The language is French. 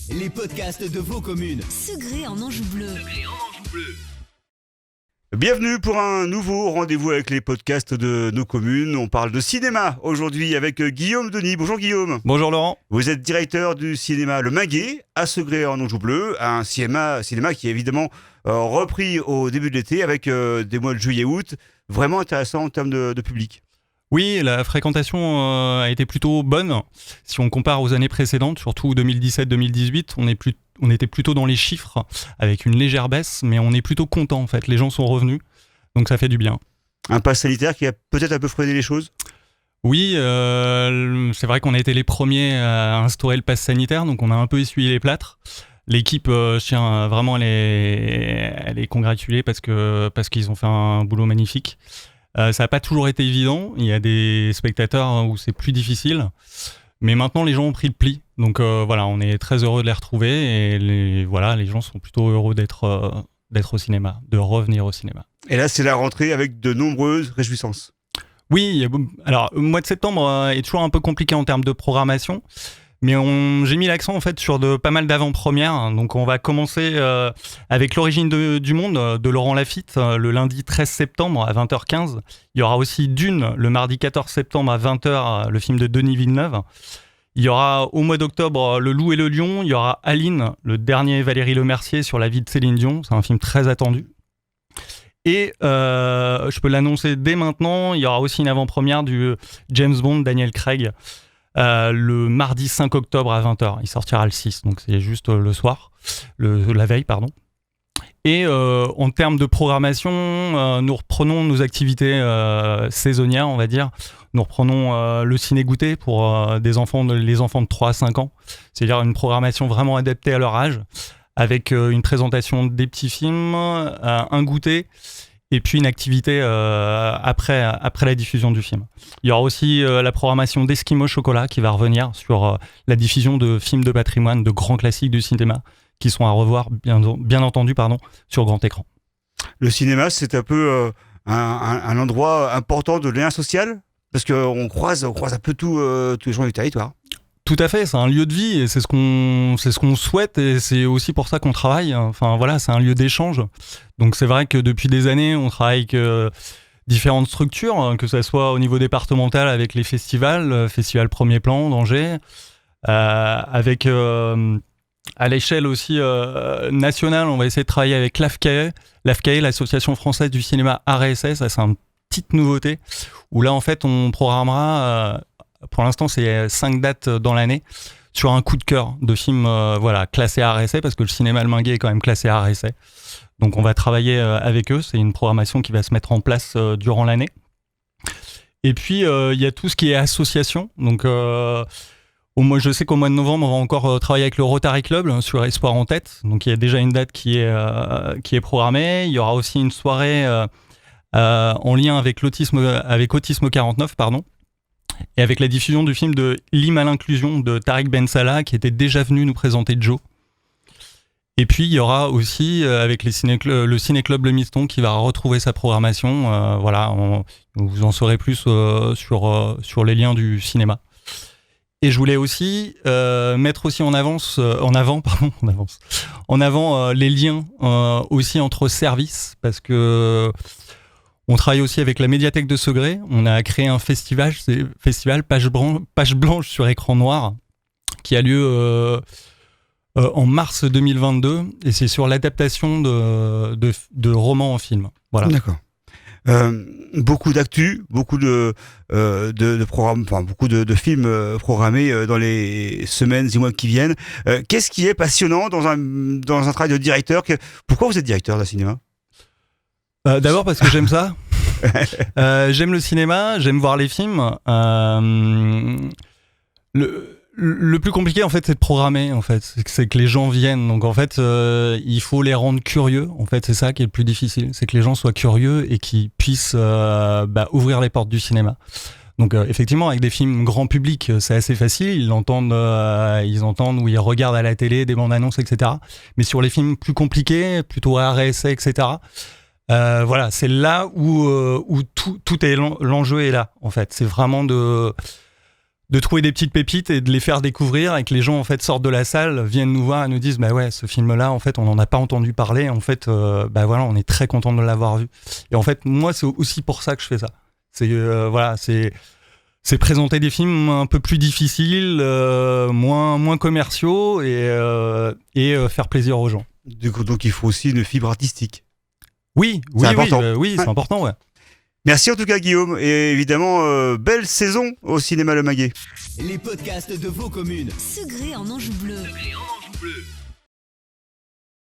les podcasts de vos communes. Segré en Anjou Bleu. Bienvenue pour un nouveau rendez-vous avec les podcasts de nos communes. On parle de cinéma aujourd'hui avec Guillaume Denis. Bonjour Guillaume. Bonjour Laurent. Vous êtes directeur du cinéma Le Minguet à Segré en Anjou Bleu, un cinéma qui est évidemment repris au début de l'été avec des mois de juillet-août, vraiment intéressant en termes de public. Oui, la fréquentation a été plutôt bonne. Si on compare aux années précédentes, surtout 2017-2018, on était plutôt dans les chiffres avec une légère baisse, mais on est plutôt content en fait. Les gens sont revenus, donc ça fait du bien. Un pass sanitaire qui a peut-être un peu freiné les choses ? Oui, c'est vrai qu'on a été les premiers à instaurer le pass sanitaire, donc on a un peu essuyé les plâtres. L'équipe, je tiens vraiment à les congratuler parce qu'ils ont fait un boulot magnifique. Ça n'a pas toujours été évident. Il y a des spectateurs où c'est plus difficile. Mais maintenant, les gens ont pris le pli. Donc voilà, on est très heureux de les retrouver. Et les gens sont plutôt heureux d'être au cinéma, de revenir au cinéma. Et là, c'est la rentrée avec de nombreuses réjouissances. Oui, alors le mois de septembre est toujours un peu compliqué en termes de programmation. Mais j'ai mis l'accent en fait sur pas mal d'avant-premières. Donc on va commencer avec L'origine du monde de Laurent Lafitte le lundi 13 septembre à 20h15. Il y aura aussi Dune le mardi 14 septembre à 20h, le film de Denis Villeneuve. Il y aura au mois d'octobre Le Loup et le Lion. Il y aura Aline, le dernier Valérie Lemercier sur la vie de Céline Dion. C'est un film très attendu. Et je peux l'annoncer dès maintenant, il y aura aussi une avant-première du James Bond Daniel Craig. Le mardi 5 octobre à 20h. Il sortira le 6, donc c'est juste le soir, la veille, pardon. Et en termes de programmation, nous reprenons nos activités saisonnières, on va dire. Nous reprenons le ciné-goûter pour les enfants de 3 à 5 ans. C'est-à-dire une programmation vraiment adaptée à leur âge, avec une présentation des petits films, un goûter, et puis une activité après la diffusion du film. Il y aura aussi la programmation d'Esquimaux Chocolat qui va revenir sur la diffusion de films de patrimoine, de grands classiques du cinéma, qui sont à revoir, bien entendu, sur grand écran. Le cinéma, c'est un peu un endroit important de lien social, parce qu'on croise un peu tous les gens du territoire. Tout à fait, c'est un lieu de vie et c'est ce qu'on souhaite et c'est aussi pour ça qu'on travaille. Enfin voilà, c'est un lieu d'échange. Donc c'est vrai que depuis des années, on travaille avec différentes structures, que ce soit au niveau départemental avec les festivals, Festival Premier Plan d'Angers, avec à l'échelle aussi nationale, on va essayer de travailler avec l'AFCAE, l'Association française du cinéma Art et Essai. Ça c'est une petite nouveauté où là en fait on programmera. Pour l'instant, c'est 5 dates dans l'année sur un coup de cœur de films classés art essai, parce que le cinéma Le Minguet est quand même classé art essai. Donc on va travailler avec eux, c'est une programmation qui va se mettre en place durant l'année. Et puis il y a tout ce qui est association. Donc je sais qu'au mois de novembre, on va encore travailler avec le Rotary Club sur Espoir en tête. Donc il y a déjà une date qui est programmée. Il y aura aussi une soirée en lien avec Autisme 49, et avec la diffusion du film de L'hymne à l'inclusion de Tariq Ben Salah, qui était déjà venu nous présenter Joe. Et puis il y aura aussi avec le Ciné-Club Le Miston qui va retrouver sa programmation. Vous en saurez plus sur les liens du cinéma. Et je voulais aussi mettre aussi en avant les liens aussi entre services, parce que on travaille aussi avec la médiathèque de Segré. On a créé un festival, Page Blanche sur écran noir, qui a lieu en mars 2022, et c'est sur l'adaptation de romans en film. Voilà. D'accord. Beaucoup d'actu, beaucoup de programmes, beaucoup de films programmés dans les semaines et mois qui viennent. Qu'est-ce qui est passionnant dans un travail de directeur ? Pourquoi vous êtes directeur d'un cinéma ? D'abord parce que j'aime ça. J'aime le cinéma, j'aime voir les films. Le plus compliqué en fait, c'est de programmer. En fait, c'est que les gens viennent. Donc en fait, il faut les rendre curieux. En fait, c'est ça qui est le plus difficile, c'est que les gens soient curieux et qu'ils puissent ouvrir les portes du cinéma. Donc effectivement, avec des films grand public, c'est assez facile. Ils entendent ou ils regardent à la télé des bandes annonces, etc. Mais sur les films plus compliqués, plutôt art et essai, etc. C'est là où tout est l'enjeu est là. En fait, c'est vraiment de de trouver des petites pépites et de les faire découvrir, et que les gens en fait sortent de la salle, viennent nous voir et nous disent bah ouais, ce film-là en fait on n'en a pas entendu parler, en fait bah voilà, on est très content de l'avoir vu. Et en fait moi c'est aussi pour ça que je fais ça. C'est voilà, c'est présenter des films un peu plus difficiles, moins commerciaux et faire plaisir aux gens. Du coup, donc il faut aussi une fibre artistique. Oui, C'est important. c'est important, ouais. Merci en tout cas Guillaume, et évidemment belle saison au cinéma Le Maguet. Les podcasts de vos communes. Segré en Anjou Bleu.